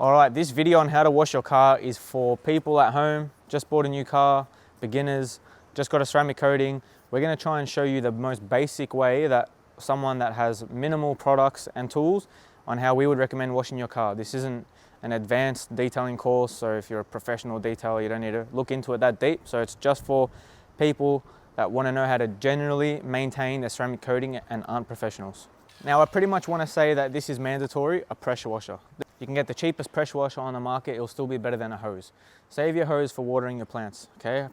All right, this video on how to wash your car is for people at home, just bought a new car, beginners, just got a ceramic coating. We're gonna try and show you the most basic way that someone that has minimal products and tools on how we would recommend washing your car. This isn't an advanced detailing course, so if you're a professional detailer, you don't need to look into it that deep. So it's just for people that wanna know how to generally maintain their ceramic coating and aren't professionals. Now, I pretty much wanna say that this is mandatory, a pressure washer. You can get the cheapest pressure washer on the market, it'll still be better than a hose. Save your hose for watering your plants, okay?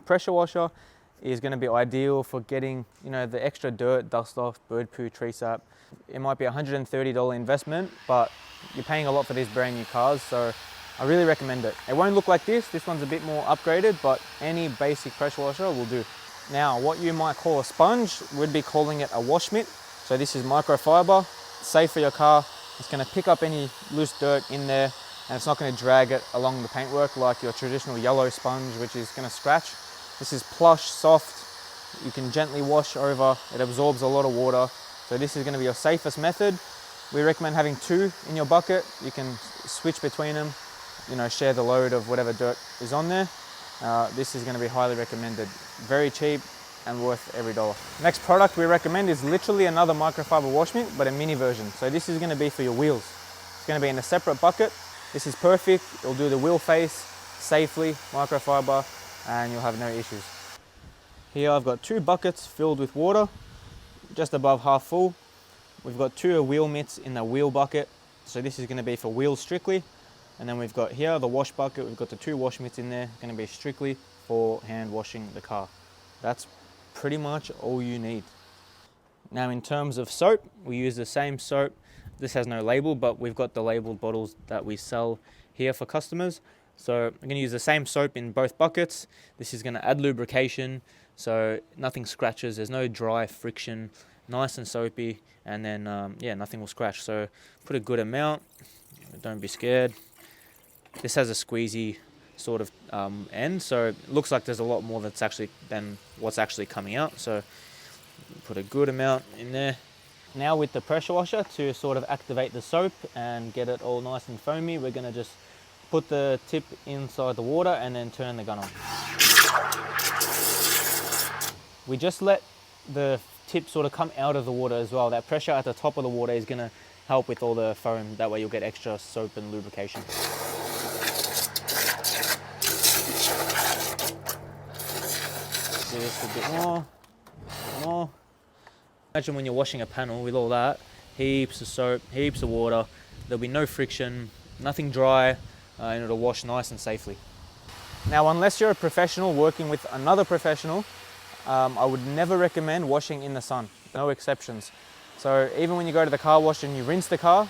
Pressure washer is gonna be ideal for getting, the extra dirt, dust off, bird poo, tree sap. It might be a $130 investment, but you're paying a lot for these brand new cars, so I really recommend it. It won't look like this one's a bit more upgraded, but any basic pressure washer will do. Now, what you might call a sponge, we'd be calling it a wash mitt. So this is microfiber, safe for your car. It's gonna pick up any loose dirt in there and it's not gonna drag it along the paintwork like your traditional yellow sponge, which is gonna scratch. This is plush, soft. You can gently wash over. It absorbs a lot of water. So this is gonna be your safest method. We recommend having 2 in your bucket. You can switch between them, share the load of whatever dirt is on there. This is gonna be highly recommended. Very cheap and worth every dollar. Next product we recommend is literally another microfiber wash mitt, but a mini version. So this is gonna be for your wheels. It's gonna be in a separate bucket. This is perfect. It'll do the wheel face safely, microfiber, and you'll have no issues. Here I've got 2 buckets filled with water, just above half full. We've got 2 wheel mitts in the wheel bucket. So this is gonna be for wheels strictly. And then we've got here the wash bucket. We've got the 2 wash mitts in there, gonna be strictly for hand washing the car. That's pretty much all you need. Now, in terms of soap, we use the same soap. This has no label, but we've got the labeled bottles that we sell here for customers. So I'm gonna use the same soap in both buckets. This is gonna add lubrication, so nothing scratches, there's no dry friction, nice and soapy, and then nothing will scratch. So put a good amount, don't be scared. This has a squeezy sort of end, so it looks like there's a lot more than what's actually coming out. So put a good amount in there. Now with the pressure washer, to sort of activate the soap and get it all nice and foamy, we're going to just put the tip inside the water and then turn the gun on. We just let the tip sort of come out of the water as well. That pressure at the top of the water is going to help with all the foam. That way you'll get extra soap and lubrication. Do this a bit more. Imagine when you're washing a panel with all that, heaps of soap, heaps of water, there'll be no friction, nothing dry, and it'll wash nice and safely. Now, unless you're a professional working with another professional, I would never recommend washing in the sun, no exceptions. So even when you go to the car wash and you rinse the car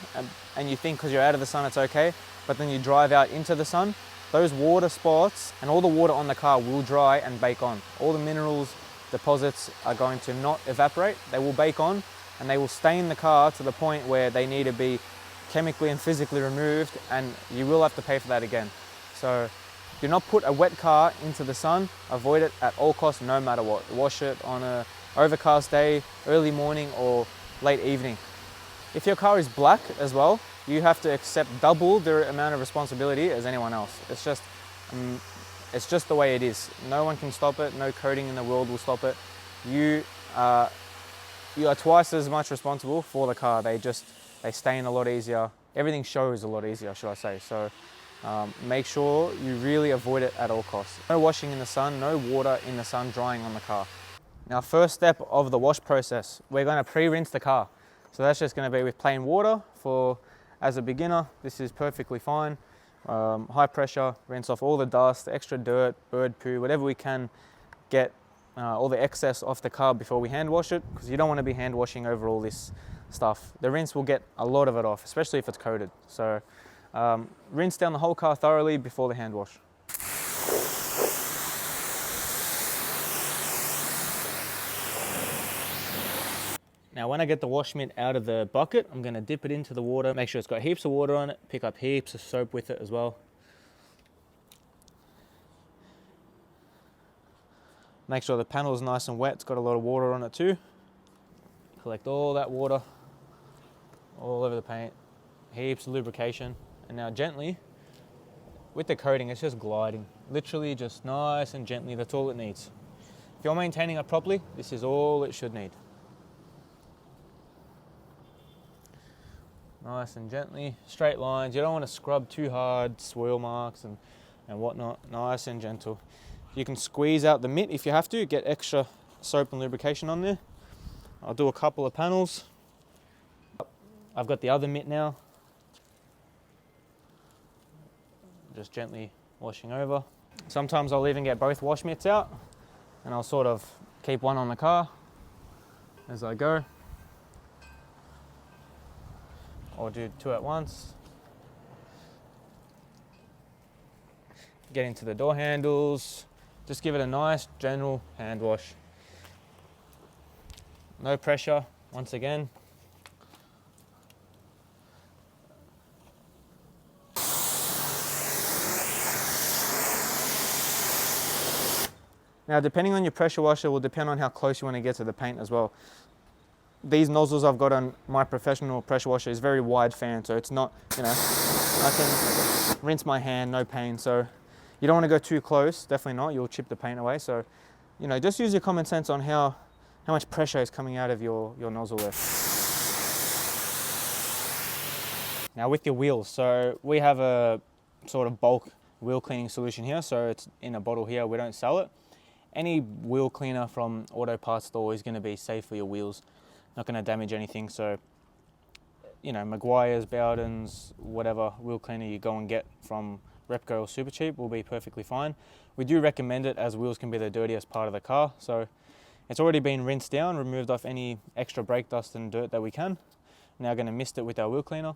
and you think because you're out of the sun it's okay, but then you drive out into the sun, those water spots and all the water on the car will dry and bake on. All the minerals, deposits are going to not evaporate, they will bake on and they will stain the car to the point where they need to be chemically and physically removed, and you will have to pay for that again. So do not put a wet car into the sun, avoid it at all costs no matter what. Wash it on an overcast day, early morning or late evening. If your car is black as well, you have to accept double the amount of responsibility as anyone else. It's just the way it is. No one can stop it. No coating in the world will stop it. You are twice as much responsible for the car. They stain a lot easier. Everything shows a lot easier, should I say. So make sure you really avoid it at all costs. No washing in the sun, no water in the sun drying on the car. Now, first step of the wash process, we're going to pre-rinse the car. So that's just going to be with plain water. As a beginner, this is perfectly fine. High pressure, rinse off all the dust, extra dirt, bird poo, whatever we can get, all the excess off the car before we hand wash it, because you don't want to be hand washing over all this stuff. The rinse will get a lot of it off, especially if it's coated. So rinse down the whole car thoroughly before the hand wash. Now, when I get the wash mitt out of the bucket, I'm going to dip it into the water, make sure it's got heaps of water on it, pick up heaps of soap with it as well. Make sure the panel is nice and wet, it's got a lot of water on it too. Collect all that water all over the paint, heaps of lubrication, And now gently, with the coating, it's just gliding. Literally just nice and gently, that's all it needs. If you're maintaining it properly, this is all it should need. Nice and gently, straight lines. You don't want to scrub too hard, swirl marks and whatnot. Nice and gentle. You can squeeze out the mitt if you have to, get extra soap and lubrication on there. I'll do a couple of panels. I've got the other mitt now. Just gently washing over. Sometimes I'll even get both wash mitts out and I'll sort of keep one on the car as I go. Or do two at once. Get into the door handles. Just give it a nice general hand wash. No pressure, once again. Now, depending on your pressure washer will depend on how close you want to get to the paint as well. These nozzles I've got on my professional pressure washer is very wide fan, so it's not, I can rinse my hand, no pain. So you don't want to go too close, definitely not, you'll chip the paint away. So, just use your common sense on how much pressure is coming out of your nozzle there. Now with your wheels, so we have a sort of bulk wheel cleaning solution here, so it's in a bottle here, we don't sell it. Any wheel cleaner from auto parts store is going to be safe for your wheels, not going to damage anything. So, Meguiar's, Bowden's, whatever wheel cleaner you go and get from Repco or Supercheap will be perfectly fine. We do recommend it as wheels can be the dirtiest part of the car. So it's already been rinsed down, removed off any extra brake dust and dirt that we can. Now going to mist it with our wheel cleaner.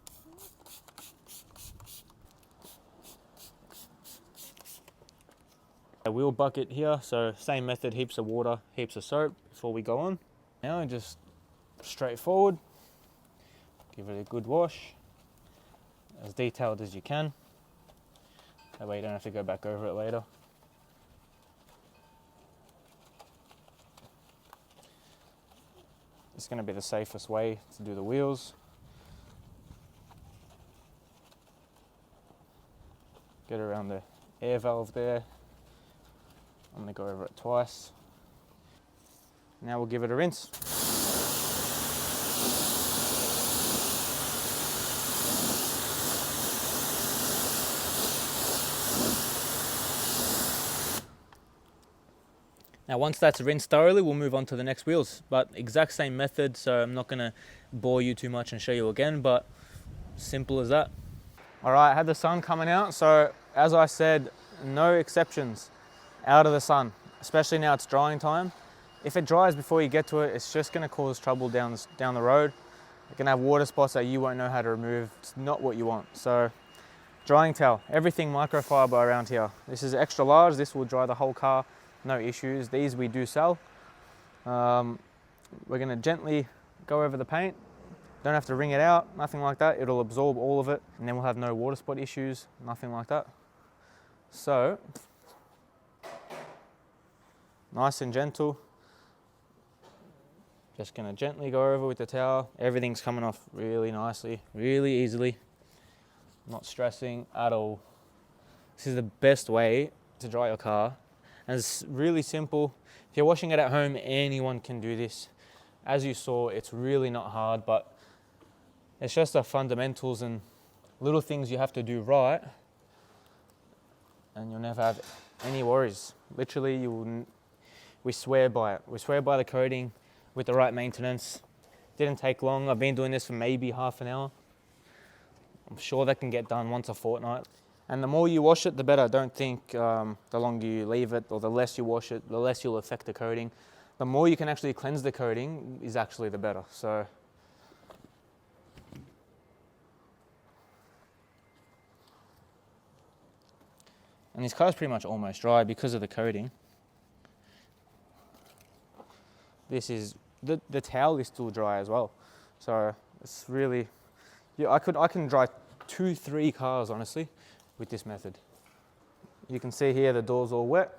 A wheel bucket here, so same method, heaps of water, heaps of soap before we go on. Now just straightforward, give it a good wash, as detailed as you can. That way you don't have to go back over it later. It's going to be the safest way to do the wheels. Get around the air valve there. I'm going to go over it twice. Now we'll give it a rinse. Now once that's rinsed thoroughly, we'll move on to the next wheels, but exact same method, so I'm not going to bore you too much and show you again, but simple as that. All right, I had the sun coming out, so as I said, no exceptions. Out of the sun, especially now it's drying time. If it dries before you get to it, it's just going to cause trouble down the road. You're going to have water spots that you won't know how to remove. It's not what you want. So drying towel, everything microfiber around here. This is extra large, this will dry the whole car, no issues. These we do sell. We're going to gently go over the paint. Don't have to wring it out, nothing like that. It'll absorb all of it and then we'll have no water spot issues, nothing like that. So nice and gentle. Just going to gently go over with the towel. Everything's coming off really nicely, really easily. Not stressing at all. This is the best way to dry your car. And it's really simple. If you're washing it at home, anyone can do this. As you saw, it's really not hard, but it's just the fundamentals and little things you have to do right. And you'll never have any worries. Literally, we swear by it. We swear by the coating with the right maintenance. Didn't take long. I've been doing this for maybe half an hour. I'm sure that can get done once a fortnight. And the more you wash it, the better. Don't think the longer you leave it or the less you wash it, the less you'll affect the coating. The more you can actually cleanse the coating is actually the better. So and this car's pretty much almost dry because of the coating. This is, the towel is still dry as well. So it's really, yeah, I can dry 2-3 cars honestly with this method. You can see here the door's all wet.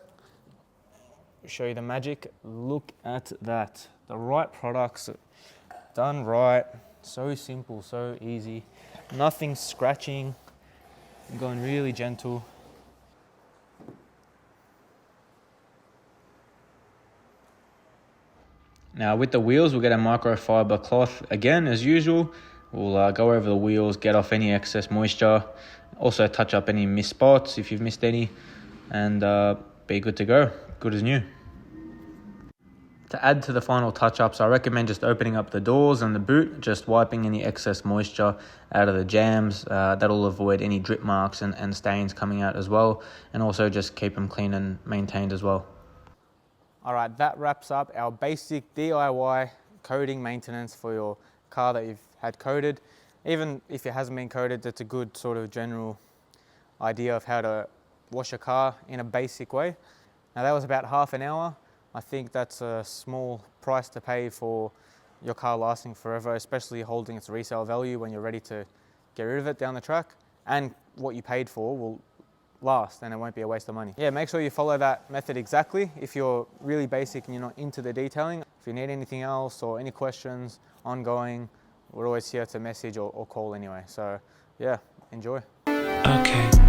Show you the magic. Look at that. The right products, done right. So simple, so easy. Nothing scratching, I'm going really gentle. Now with the wheels, we'll get a microfiber cloth again as usual. We'll go over the wheels, get off any excess moisture, also touch up any missed spots if you've missed any, and be good to go, good as new. To add to the final touch-ups, I recommend just opening up the doors and the boot, just wiping any excess moisture out of the jams. That'll avoid any drip marks and stains coming out as well, and also just keep them clean and maintained as well. All right, that wraps up our basic DIY coating maintenance for your car that you've had coated. Even if it hasn't been coated, that's a good sort of general idea of how to wash a car in a basic way. Now that was about half an hour. I think that's a small price to pay for your car lasting forever, especially holding its resale value when you're ready to get rid of it down the track. And what you paid for will last and it won't be a waste of money. Yeah, make sure you follow that method exactly if you're really basic and you're not into the detailing. If you need anything else or any questions ongoing, we're always here to message or call anyway. So yeah, enjoy. Okay.